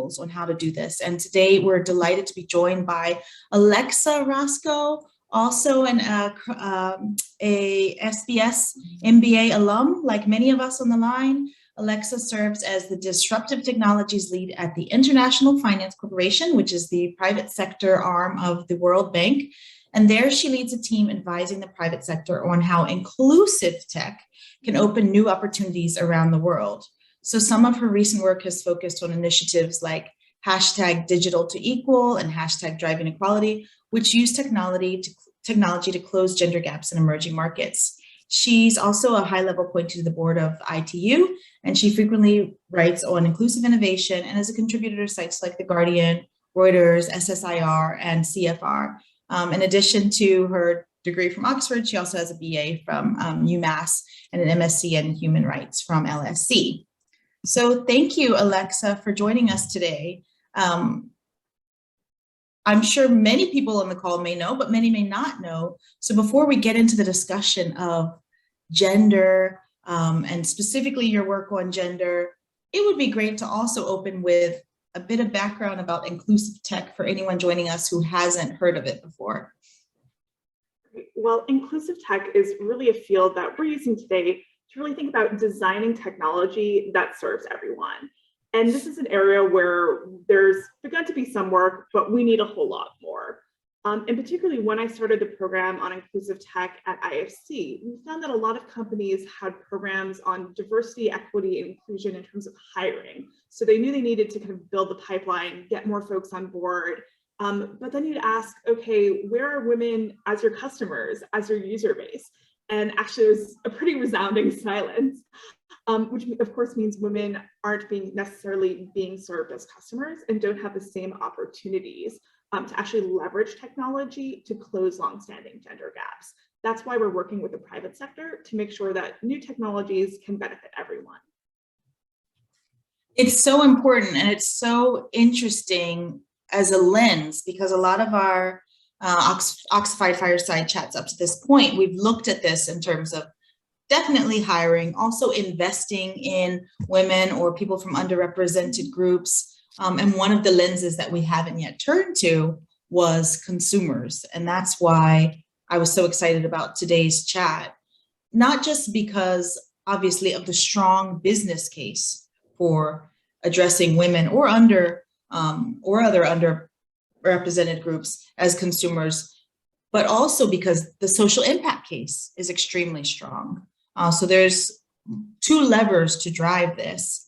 examples on how to do this. And today we're delighted to be joined by Alexa Roscoe, also a SBS MBA alum, like many of us on the line. Alexa serves as the Disruptive Technologies Lead at the International Finance Corporation, which is the private sector arm of the World Bank. And there she leads a team advising the private sector on how inclusive tech can open new opportunities around the world. So some of her recent work has focused on initiatives like #DigitalToEqual and #DrivingEquality, which use technology to close gender gaps in emerging markets. She's also a high-level appointee to the board of ITU, and she frequently writes on inclusive innovation and is a contributor to sites like The Guardian, Reuters, SSIR, and CFR. In addition to her degree from Oxford, she also has a BA from UMass and an MSc in Human Rights from LSE. So thank you, Alexa, for joining us today. I'm sure many people on the call may know, but many may not know. So before we get into the discussion of gender and specifically your work on gender, it would be great to also open with a bit of background about inclusive tech for anyone joining us who hasn't heard of it before. Well, inclusive tech is really a field that we're using today to really think about designing technology that serves everyone. And this is an area where there's begun to be some work, but we need a whole lot more. And particularly when I started the program on inclusive tech at IFC, we found that a lot of companies had programs on diversity, equity, and inclusion in terms of hiring. So they knew they needed to kind of build the pipeline, get more folks on board. But then you'd ask, okay, where are women as your customers, as your user base? And actually it was a pretty resounding silence, which of course means women aren't necessarily being served as customers and don't have the same opportunities to actually leverage technology to close longstanding gender gaps. That's why we're working with the private sector to make sure that new technologies can benefit everyone. It's so important and it's so interesting as a lens, because a lot of our OXIFIED Fireside chats up to this point, we've looked at this in terms of definitely hiring, also investing in women or people from underrepresented groups. And one of the lenses that we haven't yet turned to was consumers. And that's why I was so excited about today's chat, not just because obviously of the strong business case for addressing women or other underrepresented groups as consumers, but also because the social impact case is extremely strong. So there's two levers to drive this.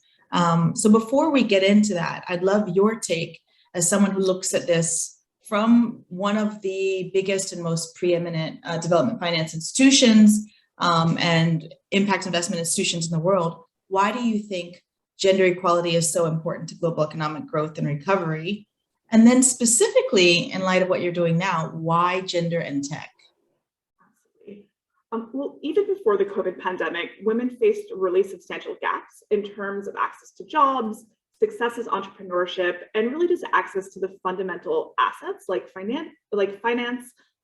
So before we get into that, I'd love your take as someone who looks at this from one of the biggest and most preeminent development finance institutions and impact investment institutions in the world. Why do you think gender equality is so important to global economic growth and recovery? And then specifically, in light of what you're doing now, why gender and tech? Well, even before the COVID pandemic, women faced really substantial gaps in terms of access to jobs, success as entrepreneurship, and really just access to the fundamental assets like finance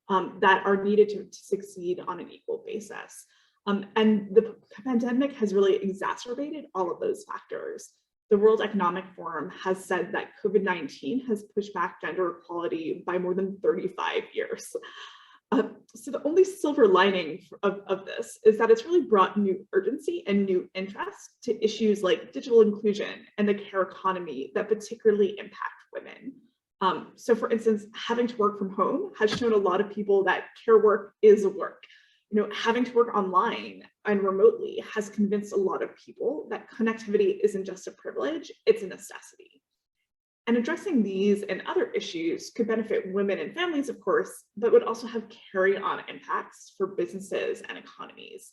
that are needed to succeed on an equal basis. And the pandemic has really exacerbated all of those factors. The World Economic Forum has said that COVID-19 has pushed back gender equality by more than 35 years. So the only silver lining of this is that it's really brought new urgency and new interest to issues like digital inclusion and the care economy that particularly impact women. So for instance, having to work from home has shown a lot of people that care work is work. You know, having to work online and remotely has convinced a lot of people that connectivity isn't just a privilege, it's a necessity. And addressing these and other issues could benefit women and families, of course, but would also have carry-on impacts for businesses and economies.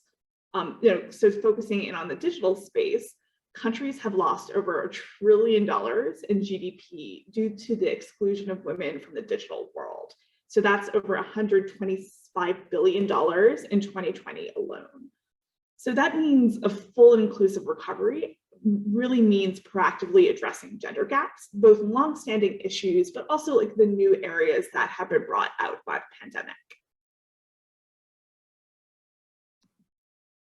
So focusing in on the digital space, countries have lost over $1 trillion in GDP due to the exclusion of women from the digital world. So that's over $125 billion in 2020 alone. So that means a full and inclusive recovery really means proactively addressing gender gaps, both longstanding issues, but also like the new areas that have been brought out by the pandemic.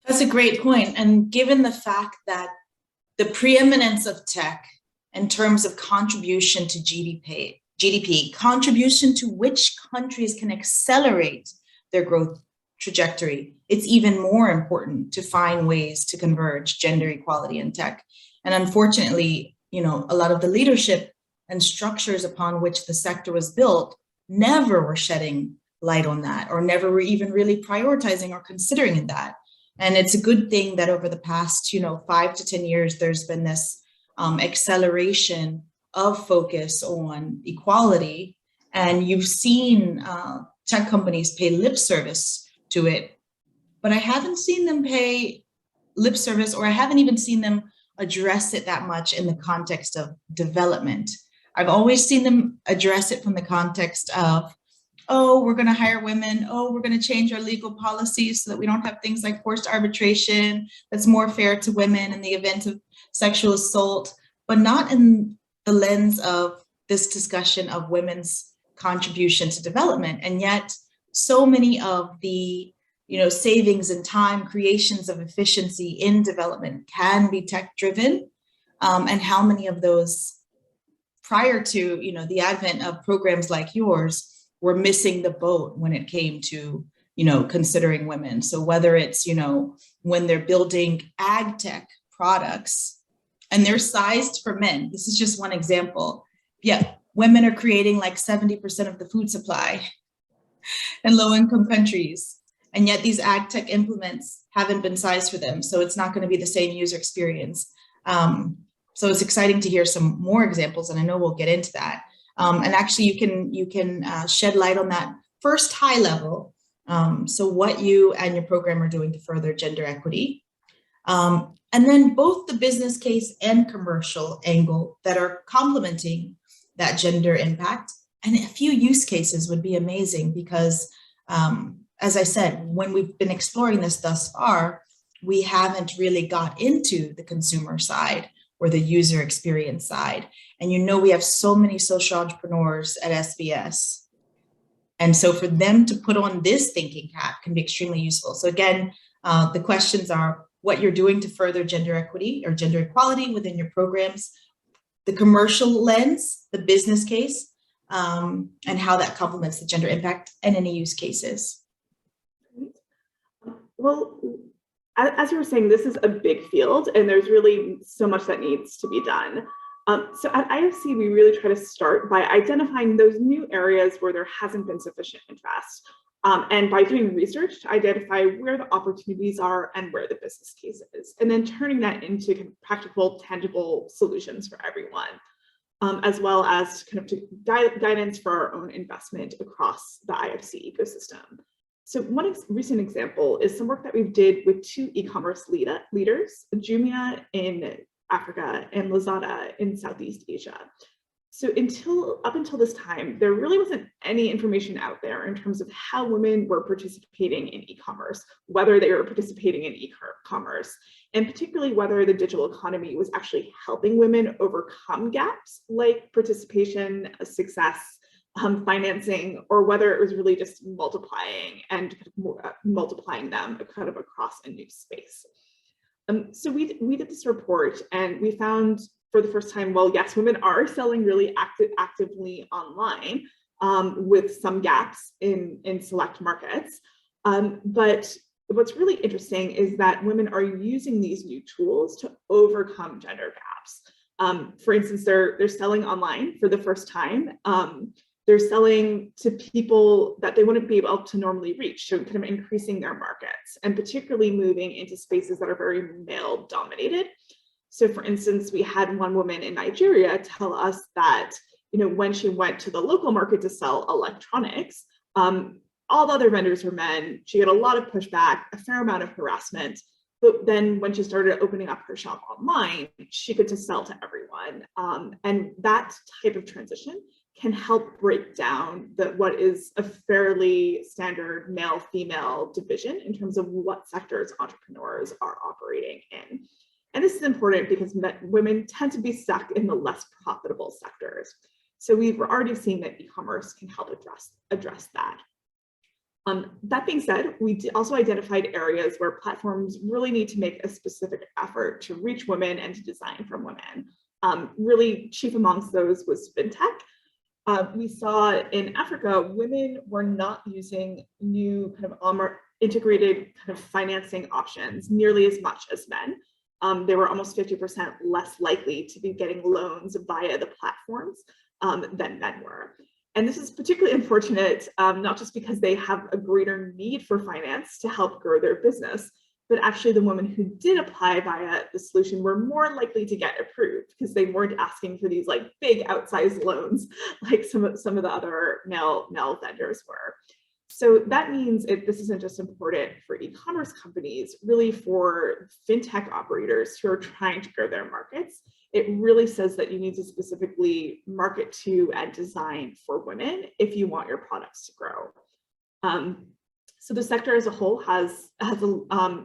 That's a great point. And given the fact that the preeminence of tech in terms of contribution to GDP, contribution to which countries can accelerate their growth trajectory, it's even more important to find ways to converge gender equality in tech. And unfortunately, a lot of the leadership and structures upon which the sector was built never were shedding light on that, or never were even really prioritizing or considering that. And it's a good thing that over the past, 5 to 10 years, there's been this acceleration of focus on equality. And you've seen tech companies pay lip service to it, but I haven't seen them pay lip service, or I haven't even seen them address it that much in the context of development. I've always seen them address it from the context of, oh, we're going to hire women. Oh, we're going to change our legal policies so that we don't have things like forced arbitration that's more fair to women in the event of sexual assault, but not in the lens of this discussion of women's contribution to development. And yet so many of the savings in time, creations of efficiency in development can be tech driven. And how many of those prior to the advent of programs like yours were missing the boat when it came to considering women. So whether it's when they're building ag tech products and they're sized for men, this is just one example. Yeah, women are creating like 70% of the food supply in low-income countries, and yet these ag tech implements haven't been sized for them, so it's not going to be the same user experience. So it's exciting to hear some more examples, and I know we'll get into that. And actually, you can shed light on that first high level. So what you and your program are doing to further gender equity, and then both the business case and commercial angle that are complementing that gender impact. And a few use cases would be amazing because, as I said, when we've been exploring this thus far, we haven't really got into the consumer side or the user experience side. And we have so many social entrepreneurs at SBS. And so for them to put on this thinking cap can be extremely useful. So again, the questions are what you're doing to further gender equity or gender equality within your programs, the commercial lens, the business case, and how that complements the gender impact and any use cases. Well, as you were saying, this is a big field and there's really so much that needs to be done. So at IFC, we really try to start by identifying those new areas where there hasn't been sufficient interest. And by doing research to identify where the opportunities are and where the business case is, and then turning that into practical, tangible solutions for everyone, as well as guidance for our own investment across the IFC ecosystem. So one recent example is some work that we did with 2 e-commerce leaders, Jumia in Africa and Lazada in Southeast Asia. So up until this time, there really wasn't any information out there in terms of how women were participating in e-commerce, whether they were participating in e-commerce, and particularly whether the digital economy was actually helping women overcome gaps like participation, success, financing, or whether it was really just multiplying them kind of across a new space. So we did this report and we found for the first time, well, yes, women are selling really actively online with some gaps in select markets. But what's really interesting is that women are using these new tools to overcome gender gaps. For instance, they're selling online for the first time. They're selling to people that they wouldn't be able to normally reach, so kind of increasing their markets and particularly moving into spaces that are very male dominated. So for instance, we had one woman in Nigeria tell us that, when she went to the local market to sell electronics, all the other vendors were men. She had a lot of pushback, a fair amount of harassment. But then when she started opening up her shop online, she could just sell to everyone. And that type of transition can help break down what is a fairly standard male-female division in terms of what sectors entrepreneurs are operating in. And this is important because women tend to be stuck in the less profitable sectors. So we've already seen that e-commerce can help address that. That being said, we also identified areas where platforms really need to make a specific effort to reach women and to design from women. Really chief amongst those was fintech. We saw in Africa, women were not using new kind of integrated kind of financing options nearly as much as men. They were almost 50% less likely to be getting loans via the platforms than men were. And this is particularly unfortunate, not just because they have a greater need for finance to help grow their business, but actually the women who did apply via the solution were more likely to get approved because they weren't asking for these like big outsized loans like some of the other male vendors were. So that means this isn't just important for e-commerce companies, really for fintech operators who are trying to grow their markets. It really says that you need to specifically market to and design for women if you want your products to grow. So the sector as a whole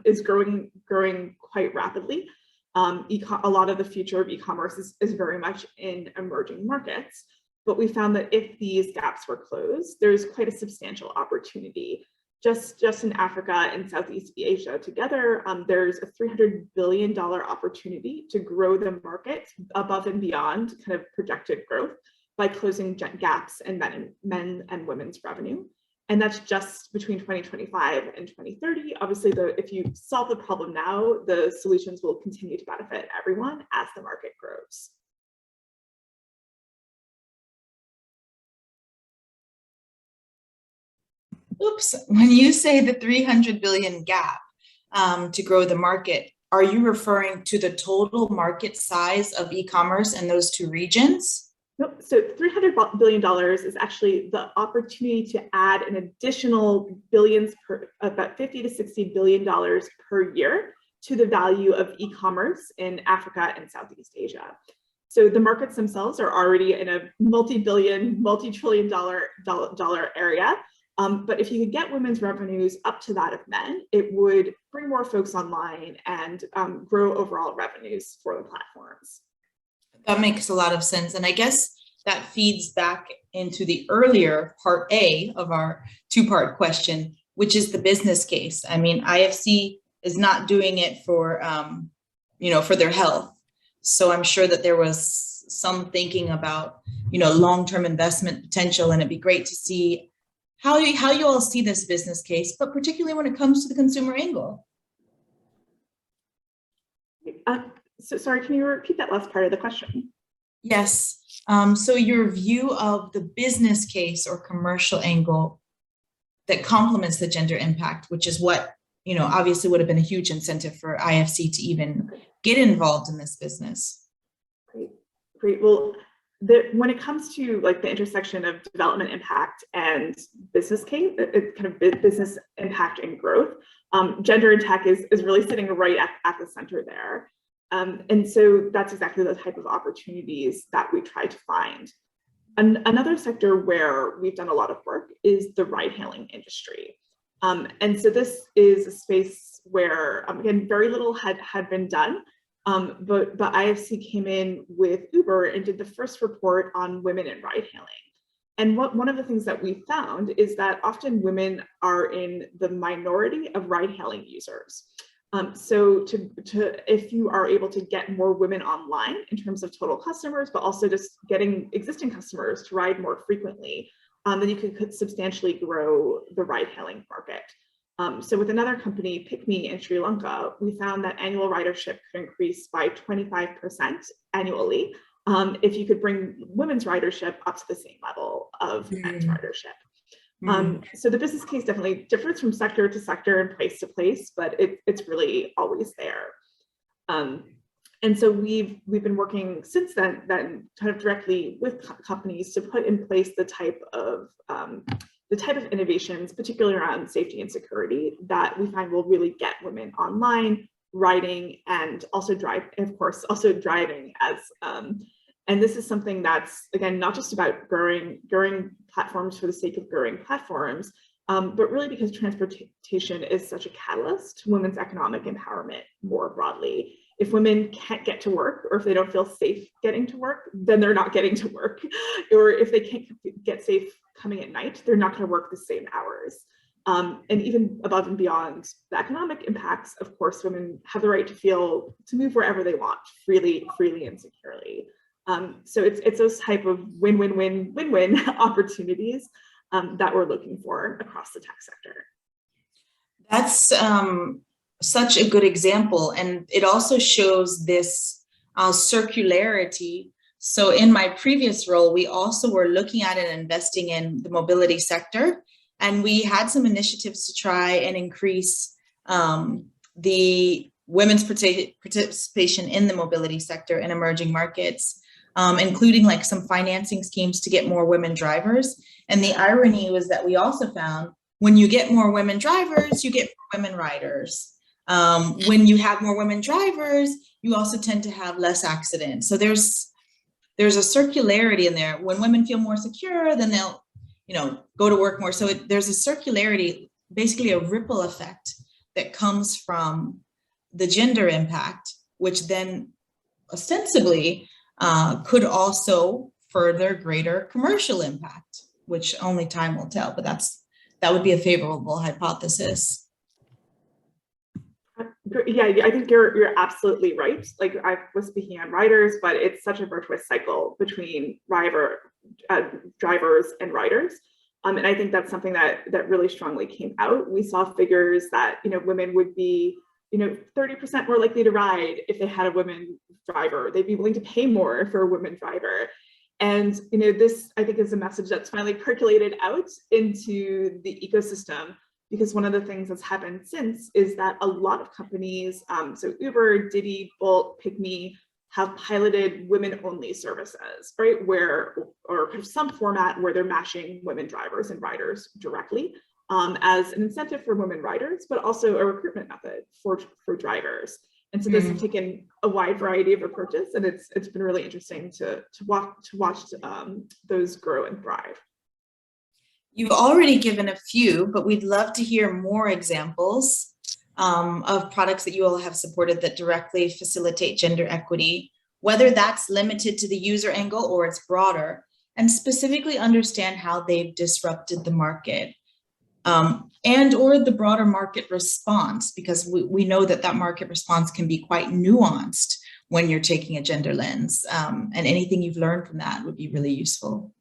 is growing quite rapidly. A lot of the future of e-commerce is very much in emerging markets. But we found that if these gaps were closed, there's quite a substantial opportunity. Just in Africa and Southeast Asia together, there's a $300 billion opportunity to grow the market above and beyond kind of projected growth by closing gaps in men and women's revenue. And that's just between 2025 and 2030. Obviously, if you solve the problem now, the solutions will continue to benefit everyone as the market grows. Oops, when you say the 300 billion gap to grow the market, are you referring to the total market size of e-commerce in those two regions? Nope. So $300 billion is actually the opportunity to add an additional billions about $50 to $60 billion per year to the value of e-commerce in Africa and Southeast Asia. So the markets themselves are already in a multi-billion, multi-trillion dollar area. But if you could get women's revenues up to that of men, it would bring more folks online and grow overall revenues for the platforms. That makes a lot of sense. And I guess that feeds back into the earlier part A of our two-part question, which is the business case. I mean, IFC is not doing it for, for their health. So I'm sure that there was some thinking about, long-term investment potential, and it'd be great to see how you all see this business case, but particularly when it comes to the consumer angle. So sorry, can you repeat that last part of the question? Yes. So your view of the business case or commercial angle that complements the gender impact, which is what, obviously would have been a huge incentive for IFC to even get involved in this business. Great. Well, when it comes to like the intersection of development impact and business case, kind of business impact and growth, gender in tech is really sitting right at the center there. And so that's exactly the type of opportunities that we try to find. Another sector where we've done a lot of work is the ride-hailing industry. And so this is a space where, again, very little had been done, but IFC came in with Uber and did the first report on women in ride-hailing. And one of the things that we found is that often women are in the minority of ride-hailing users. So if you are able to get more women online in terms of total customers, but also just getting existing customers to ride more frequently, then you could substantially grow the ride-hailing market. So with another company, PickMe in Sri Lanka, we found that annual ridership could increase by 25% annually if you could bring women's ridership up to the same level of men's ridership. So the business case definitely differs from sector to sector and place to place, but it's really always there. And so we've been working since then kind of directly with companies to put in place the type of innovations, particularly around safety and security, that we find will really get women online, riding, and also driving as. And this is something that's, again, not just about growing platforms for the sake of growing platforms, but really because transportation is such a catalyst to women's economic empowerment more broadly. If women can't get to work, or if they don't feel safe getting to work, then they're not getting to work. Or if they can't get safe coming at night, they're not going to work the same hours. And even above and beyond the economic impacts, of course, women have the right to move wherever they want, freely and securely. So it's those type of win-win-win-win-win opportunities that we're looking for across the tech sector. That's such a good example. And it also shows this circularity. So in my previous role, we also were looking at and investing in the mobility sector. And we had some initiatives to try and increase the women's participation in the mobility sector in emerging markets, including like some financing schemes to get more women drivers. And the irony was that we also found when you get more women drivers, you get more women riders. When you have more women drivers, you also tend to have less accidents. So there's a circularity in there. When women feel more secure, then they'll, go to work more. So there's a circularity, basically a ripple effect that comes from the gender impact, which then ostensibly could also further greater commercial impact, which only time will tell, but that would be a favorable hypothesis. Yeah, I think you're absolutely right. Like I was speaking on riders, but it's such a virtuous cycle between drivers and riders. And I think that's something that really strongly came out. We saw figures that, women would be, 30% more likely to ride if they had a woman driver. They'd be willing to pay more for a woman driver. And, this I think is a message that's finally percolated out into the ecosystem, because one of the things that's happened since is that a lot of companies, so Uber, Didi, Bolt, PickMe, have piloted women-only services, right? Or kind of some format where they're matching women drivers and riders directly as an incentive for women riders, but also a recruitment method for drivers. And so this has taken a wide variety of approaches, and it's been really interesting to watch those grow and thrive. You've already given a few, but we'd love to hear more examples of products that you all have supported that directly facilitate gender equity, whether that's limited to the user angle or it's broader, and specifically understand how they've disrupted the market and or the broader market response, because we know that market response can be quite nuanced when you're taking a gender lens, and anything you've learned from that would be really useful.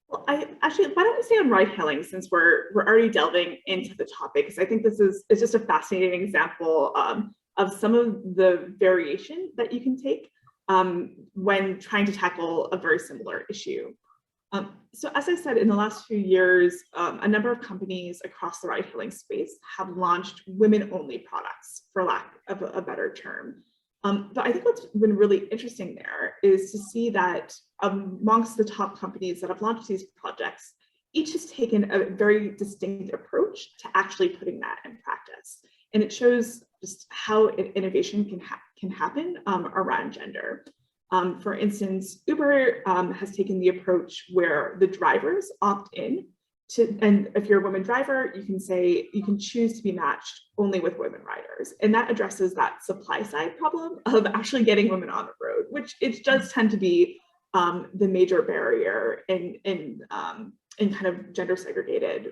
Well, why don't we stay on ride hailing, since we're already delving into the topic, because I think this is just a fascinating example of some of the variation that you can take when trying to tackle a very similar issue. So as I said, in the last few years, a number of companies across the ride hailing space have launched women-only products, for lack of a better term. But I think what's been really interesting there is to see that amongst the top companies that have launched these projects, each has taken a very distinct approach to actually putting that in practice. And it shows just how innovation can happen around gender. For instance, Uber has taken the approach where the drivers opt in and if you're a woman driver, you can choose to be matched only with women riders. And that addresses that supply side problem of actually getting women on the road, which it does tend to be the major barrier in kind of gender segregated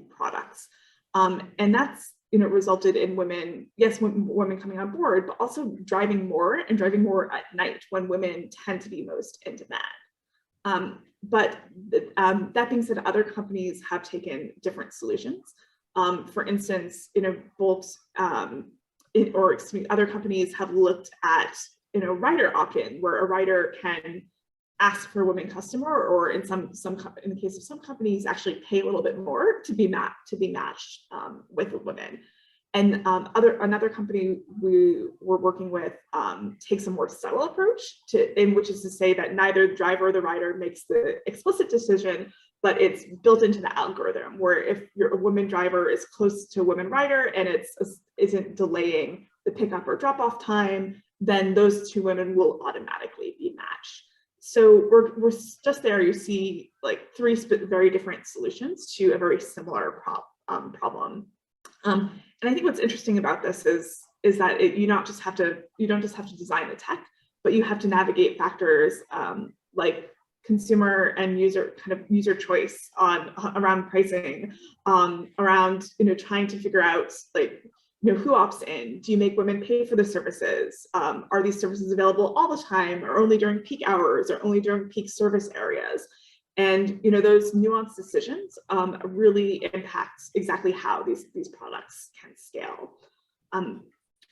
products. And that's resulted in women coming on board, but also driving more at night when women tend to be most in demand. But that being said, other companies have taken different solutions. For instance, Bolt other companies have looked at rider opt-in, where a rider can ask for a women customer, or in the case of some companies, actually pay a little bit more to be matched with a woman. And another company we were working with takes a more subtle approach which is to say that neither the driver or the rider makes the explicit decision, but it's built into the algorithm, where if a woman driver is close to a woman rider and isn't delaying the pickup or drop off time, then those two women will automatically be matched. So we're just there. You see like three very different solutions to a very similar problem. And I think what's interesting about this is that you don't just have to design the tech, but you have to navigate factors like consumer and user choice around pricing, around trying to figure out like who opts in. Do you make women pay for the services? Are these services available all the time, or only during peak hours, or only during peak service areas? And those nuanced decisions really impact exactly how these products can scale.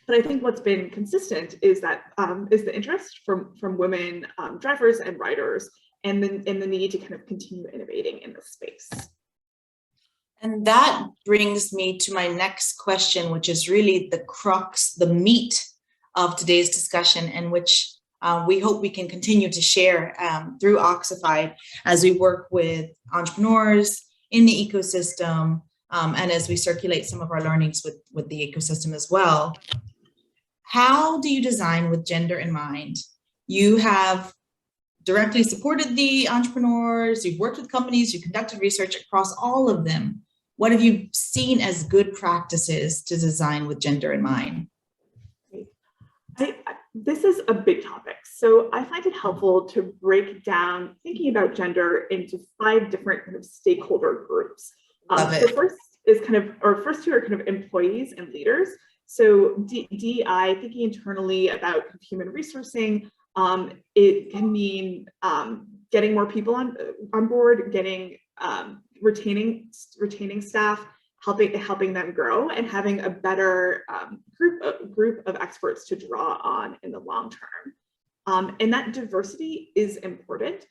But I think what's been consistent is that is the interest from women drivers and riders, and the need to kind of continue innovating in this space. And that brings me to my next question, which is really the crux, the meat of today's discussion, and which we hope we can continue to share through OXIFIED as we work with entrepreneurs in the ecosystem, and as we circulate some of our learnings with the ecosystem as well. How do you design with gender in mind? You have directly supported the entrepreneurs, you've worked with companies, you conducted research across all of them. What have you seen as good practices to design with gender in mind? This is a big topic. So I find it helpful to break down thinking about gender into 5 different kind of stakeholder groups. The first is first two are kind of employees and leaders. So DEI, thinking internally about human resourcing, it can mean getting more people on board, getting retaining staff, helping them grow, and having a better group of experts to draw on in the long term. And that diversity is important.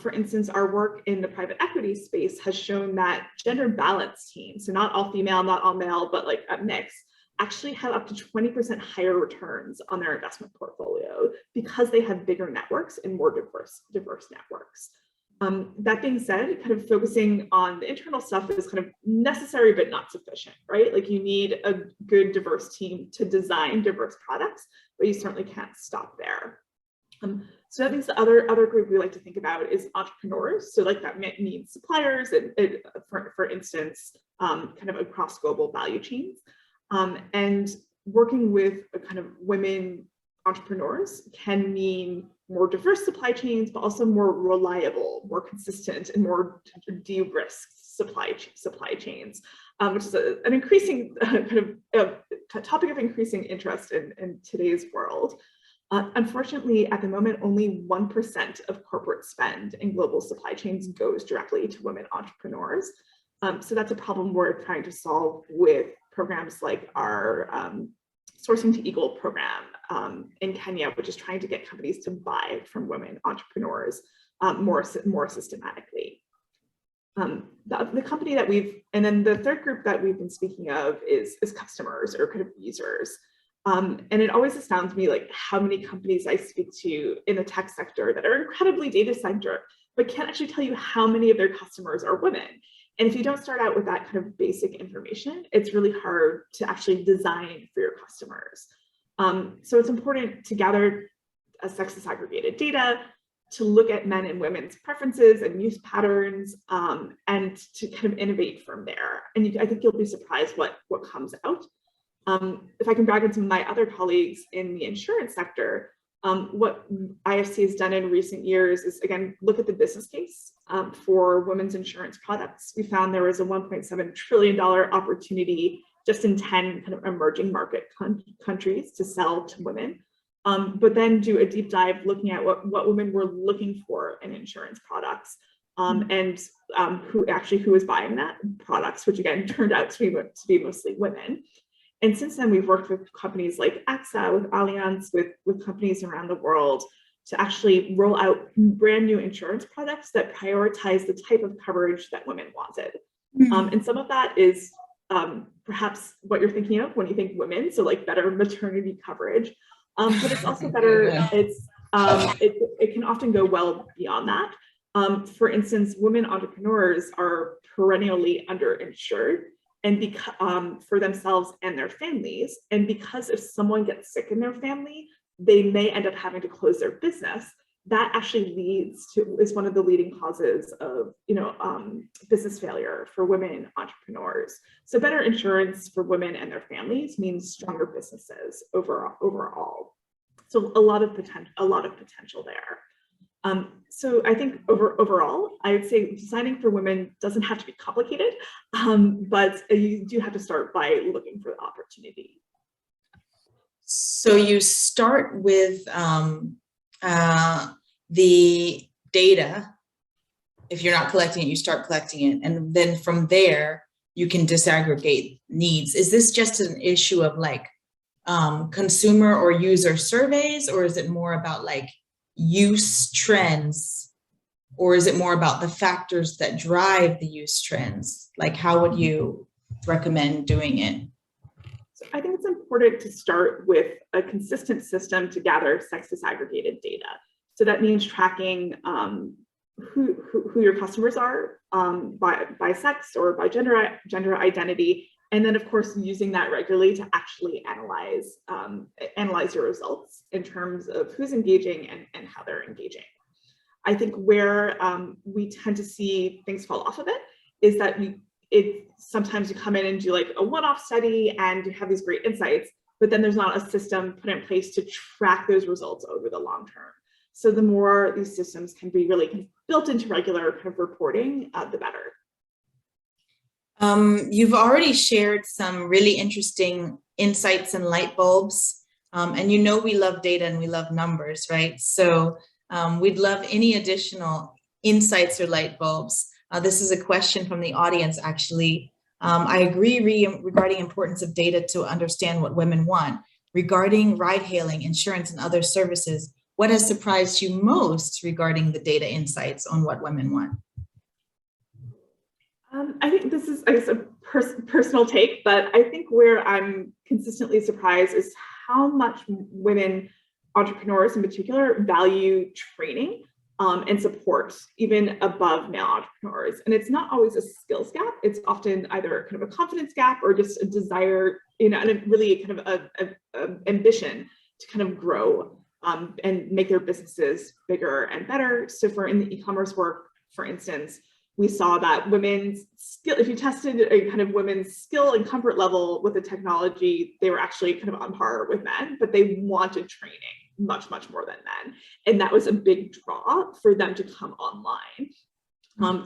For instance, our work in the private equity space has shown that gender balanced teams, so not all female, not all male, but like a mix, actually have up to 20% higher returns on their investment portfolio because they have bigger networks and more diverse networks. That being said, kind of focusing on the internal stuff is kind of necessary but not sufficient, right? Like you need a good diverse team to design diverse products, but you certainly can't stop there. So that means the other group we like to think about is entrepreneurs. So like that means suppliers, for instance, kind of across global value chains. And working with a kind of women entrepreneurs can mean more diverse supply chains, but also more reliable, more consistent, and more de-risked supply chains, which is an increasing kind of topic of increasing interest in today's world. Unfortunately, at the moment, only 1% of corporate spend in global supply chains goes directly to women entrepreneurs. So that's a problem we're trying to solve with programs like our Sourcing to Equal program in Kenya, which is trying to get companies to buy from women entrepreneurs more systematically. The company that and then the third group that we've been speaking of is customers or kind of users. And it always astounds me like how many companies I speak to in the tech sector that are incredibly data-centric, but can't actually tell you how many of their customers are women. And if you don't start out with that kind of basic information, it's really hard to actually design for your customers. So it's important to gather sex disaggregated data, to look at men and women's preferences and use patterns, and to kind of innovate from there. And I think you'll be surprised what comes out. If I can brag on some of my other colleagues in the insurance sector, what IFC has done in recent years is, again, look at the business case for women's insurance products. We found there was a $1.7 trillion opportunity just in 10 kind of emerging market countries to sell to women, but then do a deep dive looking at what women were looking for in insurance products, and who was buying that products, which again turned out to be mostly women. And since then, we've worked with companies like AXA, with Allianz, with companies around the world to actually roll out brand new insurance products that prioritize the type of coverage that women wanted. And some of that is perhaps what you're thinking of when you think women, so like better maternity coverage, but it's also better, it can often go well beyond that. For instance, women entrepreneurs are perennially underinsured, and for themselves and their families. And because if someone gets sick in their family, they may end up having to close their business. That actually is one of the leading causes of business failure for women entrepreneurs. So better insurance for women and their families means stronger businesses overall. So a lot of potential there. So I think overall, I would say designing for women doesn't have to be complicated, but you do have to start by looking for the opportunity. So you start with the data. If you're not collecting it, you start collecting it. And then from there, you can disaggregate needs. Is this just an issue of like consumer or user surveys, or is it more about like use trends, or is it more about the factors that drive the use trends? Like, how would you recommend doing it? So I think it's important to start with a consistent system to gather sex disaggregated data. So that means tracking who your customers are by sex or by gender identity, and then of course using that regularly to actually analyze your results in terms of who's engaging and how they're engaging. I think where we tend to see things fall off a bit is that sometimes you come in and do like a one-off study and you have these great insights, but then there's not a system put in place to track those results over the long term. So the more these systems can be really built into regular kind of reporting, the better. You've already shared some really interesting insights and light bulbs. And you know we love data and we love numbers, right? So we'd love any additional insights or light bulbs. This is a question from the audience, actually. I agree regarding importance of data to understand what women want. Regarding ride hailing, insurance, and other services, what has surprised you most regarding the data insights on what women want? I think this is, I guess, a personal take, but I think where I'm consistently surprised is how much women entrepreneurs in particular value training and support, even above male entrepreneurs. And it's not always a skills gap. It's often either kind of a confidence gap or just a desire, and a really kind of a ambition to kind of grow and make their businesses bigger and better. So in the e-commerce work, for instance, we saw that women's skill, if you tested a kind of women's skill and comfort level with the technology, they were actually kind of on par with men, but they wanted training much, much more than men. And that was a big draw for them to come online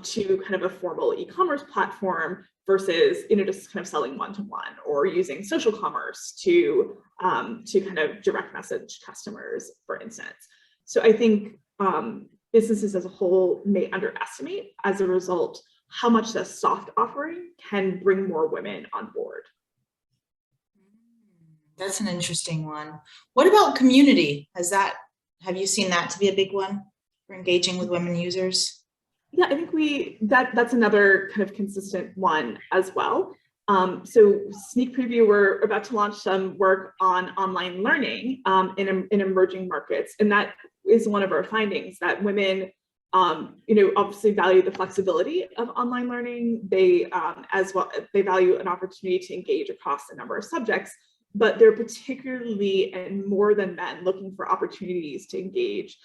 to kind of a formal e-commerce platform versus, just kind of selling one-to-one or using social commerce to kind of direct message customers, for instance. So I think businesses as a whole may underestimate, as a result, how much the soft offering can bring more women on board. That's an interesting one. What about community? Have you seen that to be a big one for engaging with women users? Yeah, I think that's another kind of consistent one as well. So sneak preview, we're about to launch some work on online learning in emerging markets. And that is one of our findings, that women, obviously value the flexibility of online learning. They, as well, they value an opportunity to engage across a number of subjects, but they're particularly, and more than men, looking for opportunities to engage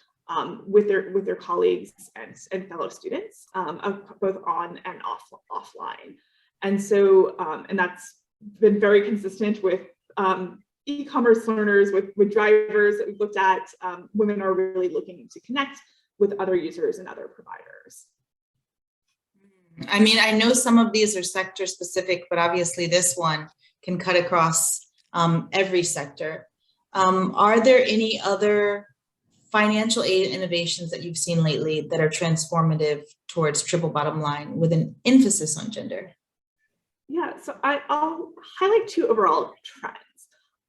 with their colleagues and fellow students, both on and offline. And so, and that's been very consistent with e-commerce learners, with drivers that we've looked at. Women are really looking to connect with other users and other providers. I mean, I know some of these are sector specific, but obviously this one can cut across every sector. Are there any other financial aid innovations that you've seen lately that are transformative towards triple bottom line with an emphasis on gender? Yeah, so I'll highlight two overall trends.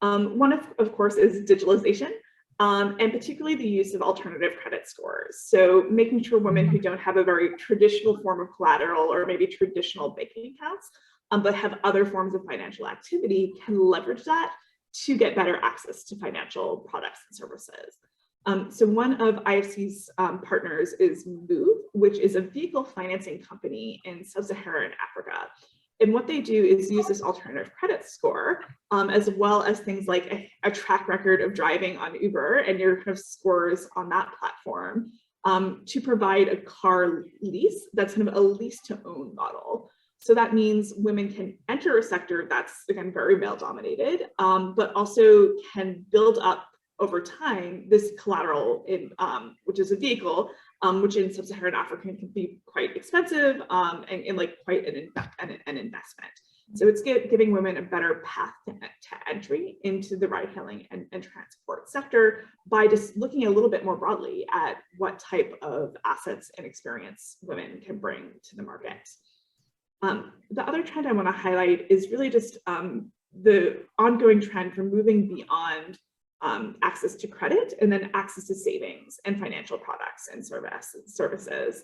One, of course, is digitalization, and particularly the use of alternative credit scores. So making sure women who don't have a very traditional form of collateral or maybe traditional banking accounts, but have other forms of financial activity, can leverage that to get better access to financial products and services. So one of IFC's partners is Move, which is a vehicle financing company in sub-Saharan Africa. And what they do is use this alternative credit score, as well as things like a track record of driving on Uber and your kind of scores on that platform, to provide a car lease that's kind of a lease to own model. So that means women can enter a sector that's, again, very male dominated, but also can build up over time, this collateral, which is a vehicle, which in sub-Saharan Africa can be quite expensive and like quite an investment. So it's giving women a better path to entry into the ride-hailing and transport sector by just looking a little bit more broadly at what type of assets and experience women can bring to the market. The other trend I want to highlight is really just the ongoing trend for moving beyond access to credit and then access to savings and financial products and services.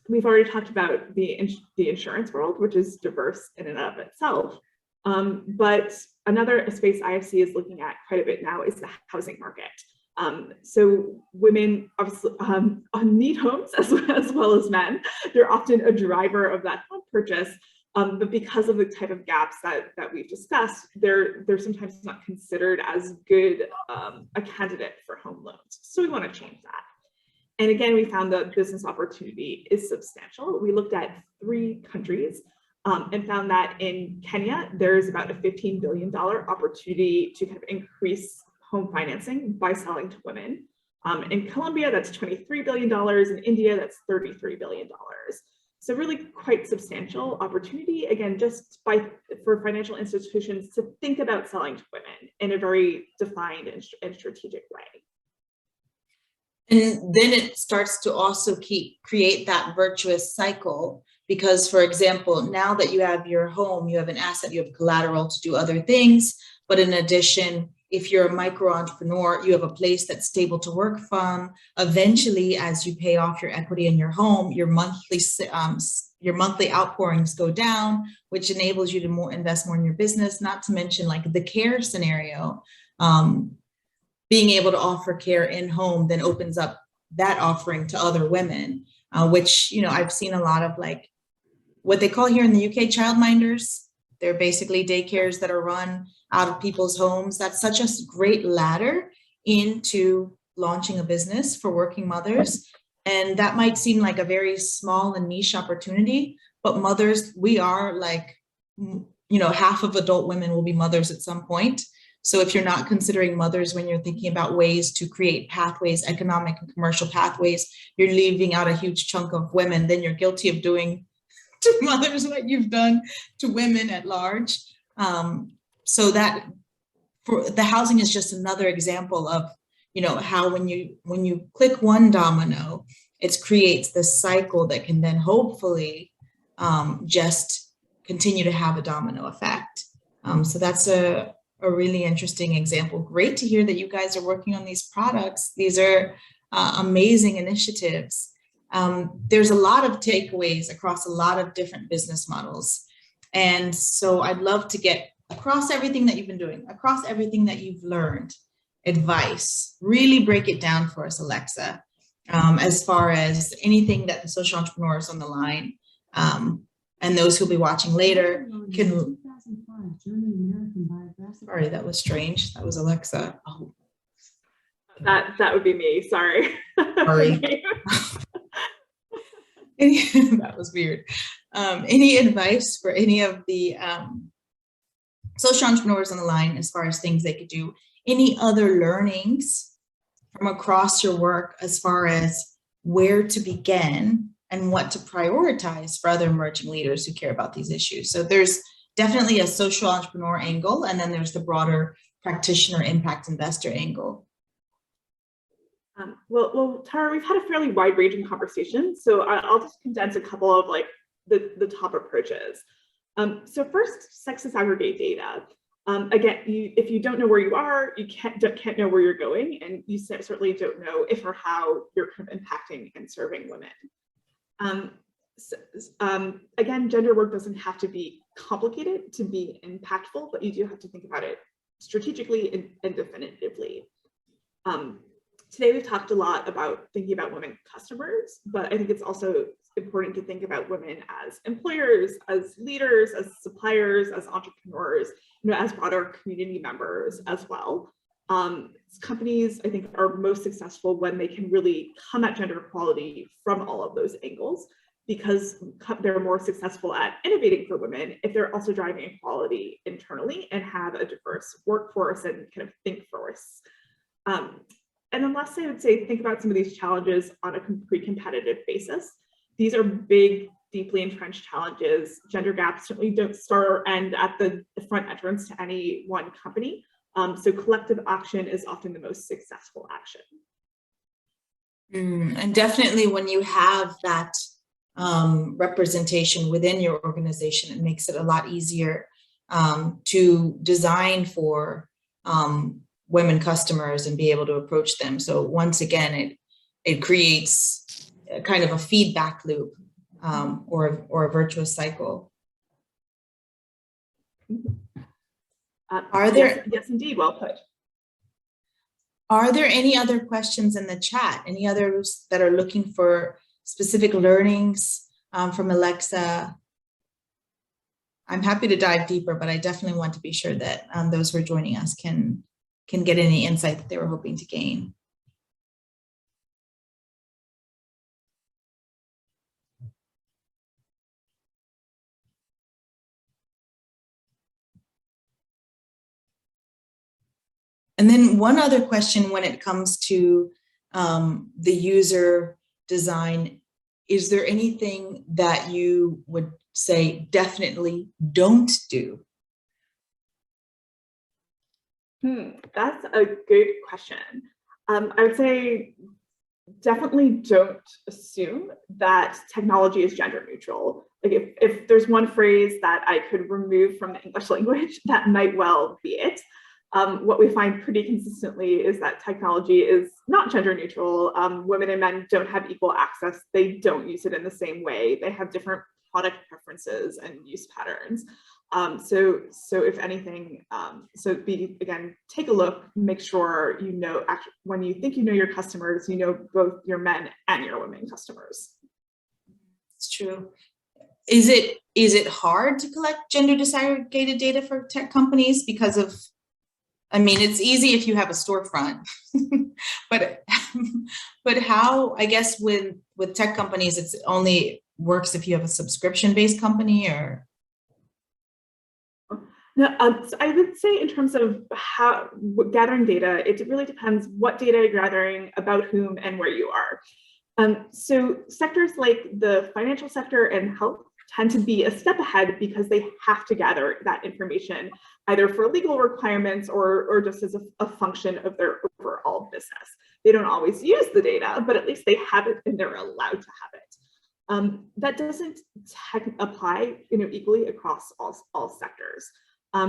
We've already talked about the insurance world, which is diverse in and of itself. But another space IFC is looking at quite a bit now is the housing market. So women obviously need homes as well as men. They're often a driver of that home purchase. But because of the type of gaps that we've discussed, they're sometimes not considered as good a candidate for home loans. So we want to change that. And again, we found the business opportunity is substantial. We looked at 3 countries and found that in Kenya, there's about a $15 billion opportunity to kind of increase home financing by selling to women. In Colombia, that's $23 billion. In India, that's $33 billion. So really quite substantial opportunity, again, just for financial institutions to think about selling to women in a very defined and strategic way. And then it starts to also create that virtuous cycle, because, for example, now that you have your home, you have an asset, you have collateral to do other things. But in addition, if you're a micro entrepreneur, you have a place that's stable to work from. Eventually, as you pay off your equity in your home, your monthly outpourings go down, which enables you to invest more in your business. Not to mention, like the care scenario, being able to offer care in home then opens up that offering to other women, which, you know, I've seen a lot of, like what they call here in the UK childminders. They're basically daycares that are run out of people's homes. That's such a great ladder into launching a business for working mothers. And that might seem like a very small and niche opportunity, but mothers, we are like, you know, half of adult women will be mothers at some point. So if you're not considering mothers when you're thinking about ways to create pathways, economic and commercial pathways, you're leaving out a huge chunk of women. Then you're guilty of doing to mothers what you've done to women at large. So that for the housing is just another example of, you know, how when you click one domino, it creates this cycle that can then hopefully just continue to have a domino effect. So that's a really interesting example. Great to hear that you guys are working on these products. These are amazing initiatives. There's a lot of takeaways across a lot of different business models. And so I'd love to get across everything that you've been doing, across everything that you've learned, advice, really break it down for us, Alexa, as far as anything that the social entrepreneurs on the line and those who'll be watching later can. Sorry, that was strange. That was Alexa. Oh. That would be me. Sorry. Sorry. That was weird. Any advice for any of the social entrepreneurs on the line as far as things they could do? Any other learnings from across your work as far as where to begin and what to prioritize for other emerging leaders who care about these issues? So there's definitely a social entrepreneur angle, and then there's the broader practitioner impact investor angle. Well, Tara, we've had a fairly wide-ranging conversation, so I'll just condense a couple of like the top approaches. So first, sex disaggregate data. Again, if you don't know where you are, you can't know where you're going, and you certainly don't know if or how you're kind of impacting and serving women. Again, gender work doesn't have to be complicated to be impactful, but you do have to think about it strategically and definitively. Today, we've talked a lot about thinking about women customers, but I think it's also important to think about women as employers, as leaders, as suppliers, as entrepreneurs, you know, as broader community members as well. Companies, I think, are most successful when they can really come at gender equality from all of those angles, because they're more successful at innovating for women if they're also driving equality internally and have a diverse workforce and kind of think first And then lastly, I would say think about some of these challenges on a pre-competitive basis. These are big, deeply entrenched challenges. Gender gaps certainly don't start or end at the front entrance to any one company. So collective action is often the most successful action. And definitely when you have that representation within your organization, it makes it a lot easier to design for women customers and be able to approach them. So once again, it creates a kind of a feedback loop or a virtuous cycle. Are there? Yes, indeed. Well put. Are there any other questions in the chat? Any others that are looking for specific learnings from Alexa? I'm happy to dive deeper, but I definitely want to be sure that those who are joining us can get any insight that they were hoping to gain. And then one other question when it comes to the user design, is there anything that you would say definitely don't do? That's a good question. I would say definitely don't assume that technology is gender neutral. Like if there's one phrase that I could remove from the English language, that might well be it. What we find pretty consistently is that technology is not gender neutral. Women and men don't have equal access. They don't use it in the same way. They have different product preferences and use patterns. So if anything, again, take a look, make sure you know, actually, when you think you know your customers, you know both your men and your women customers. It's true. Is it hard to collect gender disaggregated data for tech companies because of, I mean, it's easy if you have a storefront, but how, I guess with tech companies, it's only works if you have a subscription-based company or? No, so I would say in terms of how gathering data, it really depends what data you're gathering, about whom, and where you are. So sectors like the financial sector and health tend to be a step ahead because they have to gather that information either for legal requirements or just as a function of their overall business. They don't always use the data, but at least they have it and they're allowed to have it. That doesn't apply, equally across all sectors.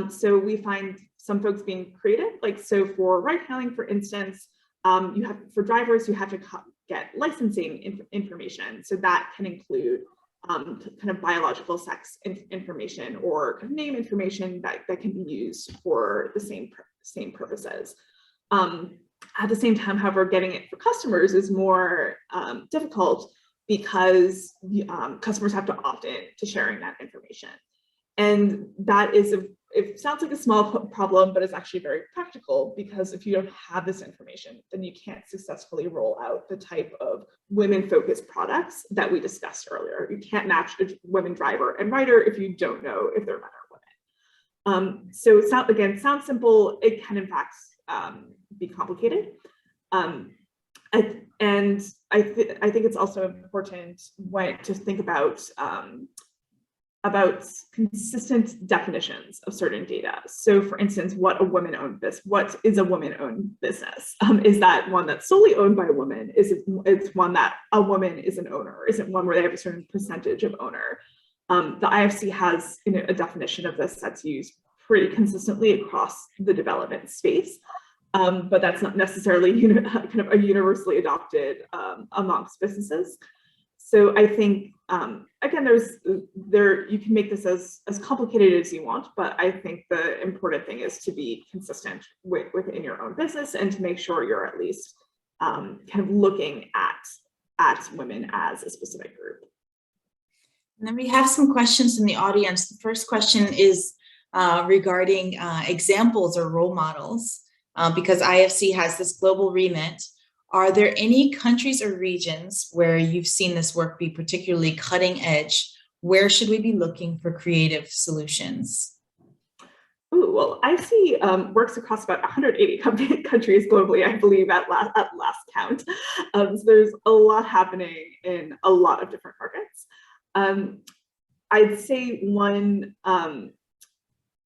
So we find some folks being creative, like so for ride hailing, for instance, for drivers, you have to get licensing information. So that can include kind of biological sex information or kind of name information that can be used for the same purposes. At the same time, however, getting it for customers is more difficult because customers have to opt in to sharing that information. And that is, it sounds like a small problem, but it's actually very practical because if you don't have this information, then you can't successfully roll out the type of women-focused products that we discussed earlier. You can't match a women driver and rider if you don't know if they're men or women. So it sounds simple. It can in fact be complicated. And I think it's also important to think about consistent definitions of certain data. So for instance, what is a woman-owned business? Is that one that's solely owned by a woman? Is it one that a woman is an owner? Is it one where they have a certain percentage of owner? The IFC has a definition of this that's used pretty consistently across the development space, but that's not necessarily kind of a universally adopted amongst businesses. So I think, again, you can make this as complicated as you want, but I think the important thing is to be consistent within your own business and to make sure you're at least kind of looking at women as a specific group. And then we have some questions from the audience. The first question is regarding examples or role models, because IFC has this global remit. Are there any countries or regions where you've seen this work be particularly cutting edge? Where should we be looking for creative solutions? Oh, well, IC works across about 180 countries globally, I believe, at last count. So there's a lot happening in a lot of different markets. I'd say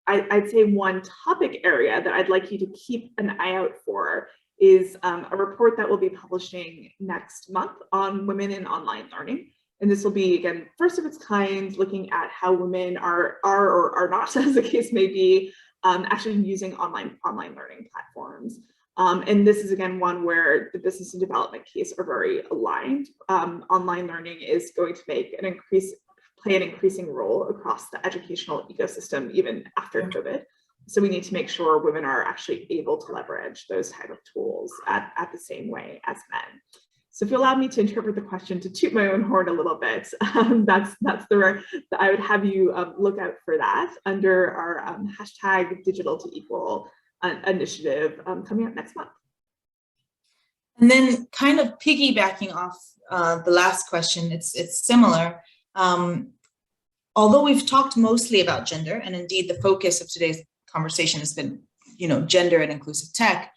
I'd say one topic area that I'd like you to keep an eye out for is a report that we'll be publishing next month on women in online learning. And this will be, again, first of its kind, looking at how women are or are not, as the case may be, actually using online learning platforms. And this is, again, one where the business and development case are very aligned. Online learning is going to play an increasing role across the educational ecosystem, even after COVID. So we need to make sure women are actually able to leverage those type of tools at the same way as men. So if you allow me to interpret the question to toot my own horn a little bit, that's I would have you look out for that under our hashtag Digital to Equal initiative coming up next month. And then kind of piggybacking off the last question, it's similar. Although we've talked mostly about gender, and indeed the focus of today's conversation has been, gender and inclusive tech,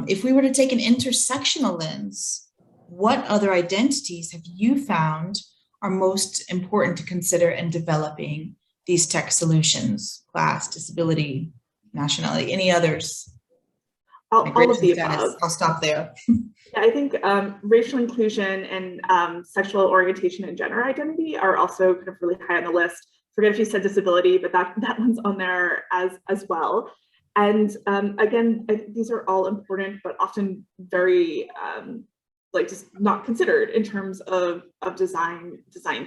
if we were to take an intersectional lens, what other identities have you found are most important to consider in developing these tech solutions? Class, disability, nationality, any others? All of the above. I'll stop there. Yeah, I think racial inclusion and sexual orientation and gender identity are also kind of really high on the list. Forget if you said disability, but that one's on there as well. And again, these are all important, but often very just not considered in terms of design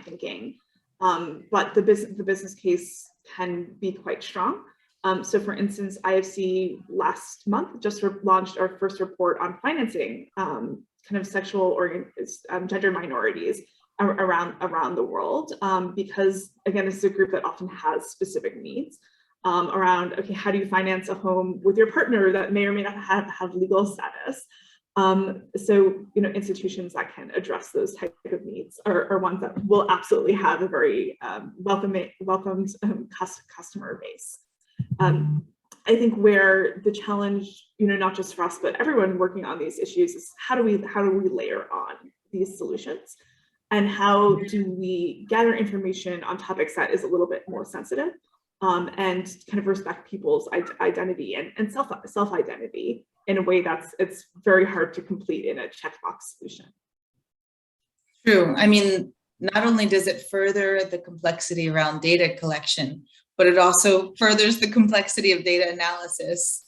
thinking. But the business case can be quite strong. So for instance, IFC last month just launched our first report on financing kind of sexual or gender minorities around the world, because again, this is a group that often has specific needs around, okay, how do you finance a home with your partner that may or may not have legal status? So, institutions that can address those type of needs are ones that will absolutely have a very welcomed customer base. I think where the challenge, not just for us, but everyone working on these issues is how do we layer on these solutions, and how do we gather information on topics that is a little bit more sensitive, and kind of respect people's identity and self-identity in a way it's very hard to complete in a checkbox solution. True. I mean, not only does it further the complexity around data collection, but it also furthers the complexity of data analysis.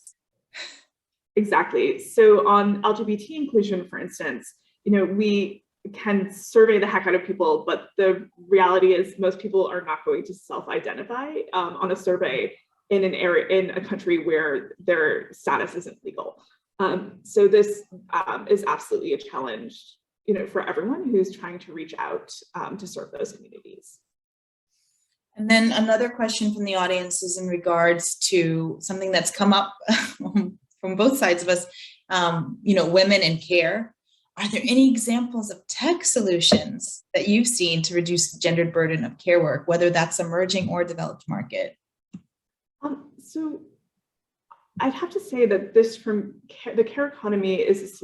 Exactly. So on LGBT inclusion, for instance, we can survey the heck out of people, but the reality is most people are not going to self-identify on a survey in a country where their status isn't legal. So this is absolutely a challenge, for everyone who's trying to reach out to serve those communities. And then another question from the audience is in regards to something that's come up from both sides of us, women in care. Are there any examples of tech solutions that you've seen to reduce the gendered burden of care work, whether that's emerging or developed market? So I'd have to say that the care economy is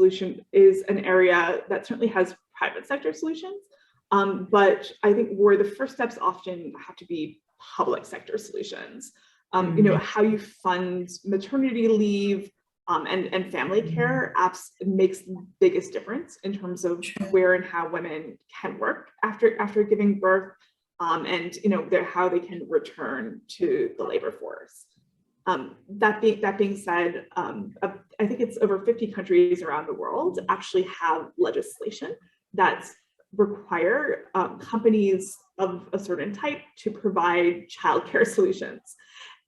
an area that certainly has private sector solutions. But I think where the first steps often have to be public sector solutions. How you fund maternity leave and family care makes the biggest difference in terms of where and how women can work after giving birth, and how they can return to the labor force. That being said, I think it's over 50 countries around the world actually have legislation that's require companies of a certain type to provide childcare solutions.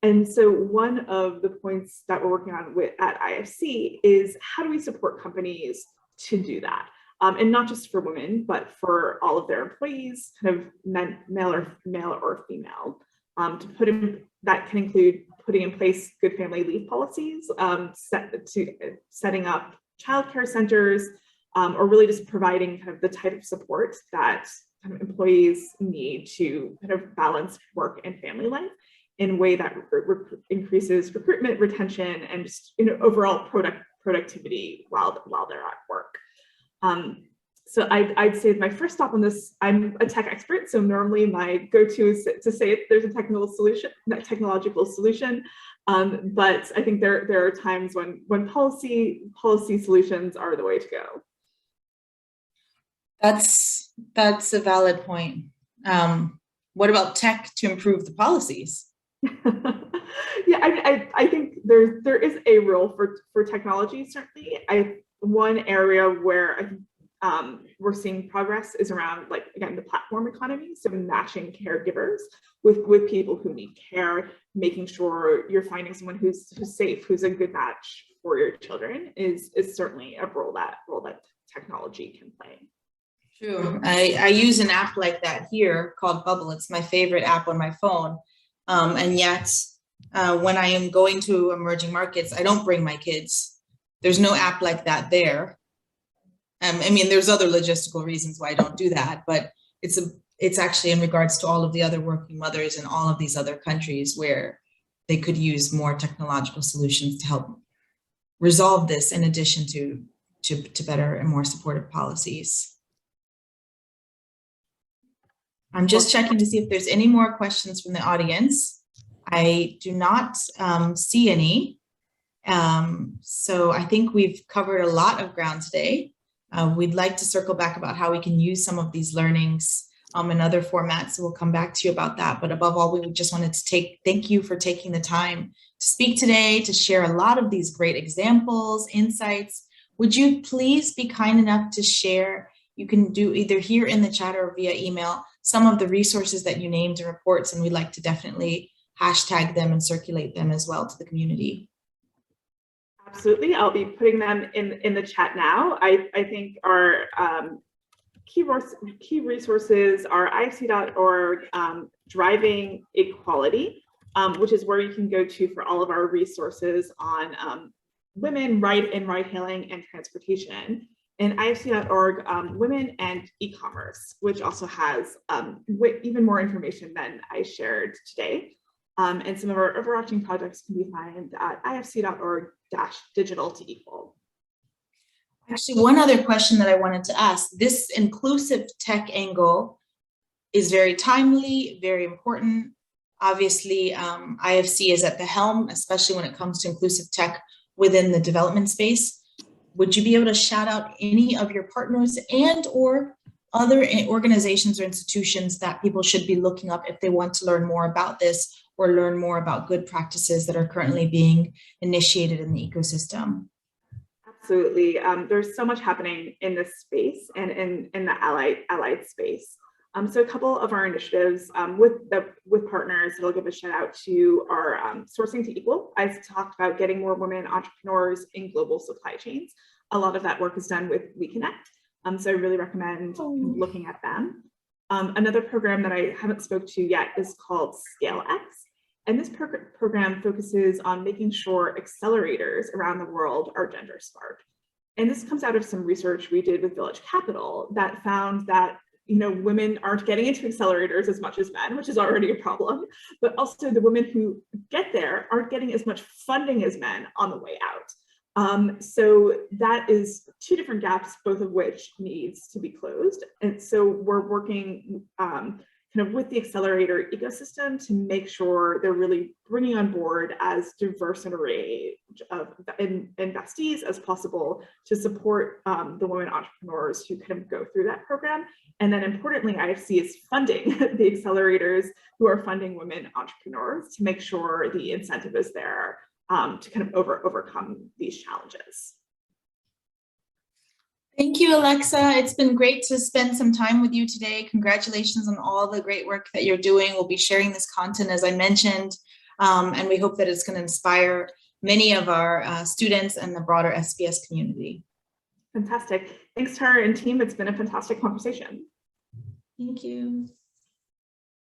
And so one of the points that we're working on at IFC is how do we support companies to do that? And not just for women, but for all of their employees, kind of male or female, that can include putting in place good family leave policies, setting up childcare centers, or really just providing kind of the type of support that kind of employees need to kind of balance work and family life in a way that increases recruitment, retention, and just, overall productivity while they're at work. So I'd say my first stop on this, I'm a tech expert, so normally my go-to is to say there's a technological solution, but I think there are times when policy solutions are the way to go. That's a valid point. What about tech to improve the policies? Yeah, I think there is a role for technology, certainly. One area where I think we're seeing progress is around, like, again, the platform economy. So matching caregivers with people who need care, making sure you're finding someone who's safe, who's a good match for your children is certainly a role that technology can play. True. I use an app like that here called Bubble. It's my favorite app on my phone. And yet when I am going to emerging markets, I don't bring my kids. There's no app like that there. I mean, there's other logistical reasons why I don't do that, but it's actually in regards to all of the other working mothers in all of these other countries where they could use more technological solutions to help resolve this, in addition to better and more supportive policies. I'm just checking to see if there's any more questions from the audience. I do not see any. So I think we've covered a lot of ground today. We'd like to circle back about how we can use some of these learnings in other formats. So we'll come back to you about that. But above all, we just wanted to thank you for taking the time to speak today, to share a lot of these great examples, insights. Would you please be kind enough to share, you can do either here in the chat or via email, some of the resources that you named and reports, and we'd like to definitely hashtag them and circulate them as well to the community. Absolutely, I'll be putting them in the chat now. I think our key resources are ifc.org, Driving Equality, which is where you can go to for all of our resources on women, ride-hailing, and transportation. And ifc.org, Women and E-commerce, which also has even more information than I shared today. And some of our overarching projects can be found at ifc.org/digital to equal. Actually, one other question that I wanted to ask, this inclusive tech angle is very timely, very important. Obviously, IFC is at the helm, especially when it comes to inclusive tech within the development space. Would you be able to shout out any of your partners and or other organizations or institutions that people should be looking up if they want to learn more about this or learn more about good practices that are currently being initiated in the ecosystem? Absolutely. There's so much happening in this space and in the allied space. So a couple of our initiatives with partners, I'll give a shout out to our Sourcing to Equal. I've talked about getting more women entrepreneurs in global supply chains. A lot of that work is done with WeConnect. So I really recommend looking at them. Another program that I haven't spoke to yet is called Scalex. And this program focuses on making sure accelerators around the world are gender smart. And this comes out of some research we did with Village Capital that found that women aren't getting into accelerators as much as men, which is already a problem, but also the women who get there aren't getting as much funding as men on the way out. So that is two different gaps, both of which needs to be closed. And so we're working kind of with the accelerator ecosystem to make sure they're really bringing on board as diverse an array of investees as possible to support the women entrepreneurs who kind of go through that program. And then importantly, IFC is funding the accelerators who are funding women entrepreneurs to make sure the incentive is there to kind of overcome these challenges. Thank you, Alexa. It's been great to spend some time with you today. Congratulations on all the great work that you're doing. We'll be sharing this content, as I mentioned, and we hope that it's going to inspire many of our students and the broader SPS community. Fantastic. Thanks, Tara and team. It's been a fantastic conversation. Thank you.